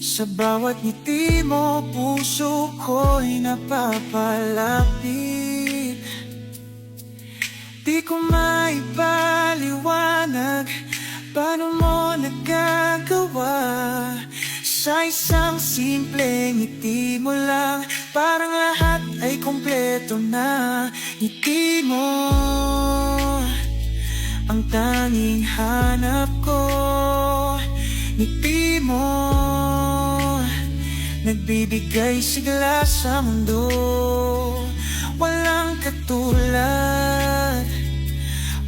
Sa bawat ngiti mo, puso ko'y napapalapit. Di ko maipaliwanag paano mo nagagawa. Sa isang simpleng ngiti mo lang, parang lahat ay kompleto na. Ngiti mo ang tanging hanap ko. Ngiti mo nagbibigay sigla sa mundo. Walang katulad,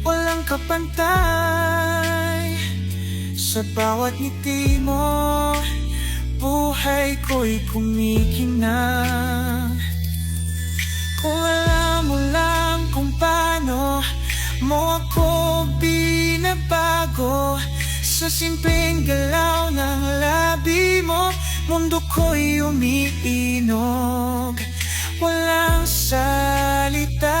walang kapantay. Sa bawat ngiti mo, buhay ko'y kumikinang. Kung alam mo lang kung paano mo ako binabago, sa simpleng galaw ng labi mo, mundo ko'y umiinog. Walang salita,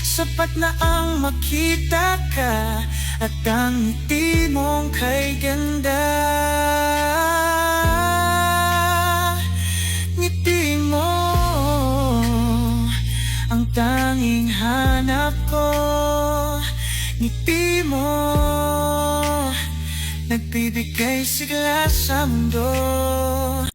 sapat na ang makita ka, at ang ngiti mong kay ganda. Ngiti mo ang tanging hanap ko. Ngiti mo nagbibigay sigla sa mundo.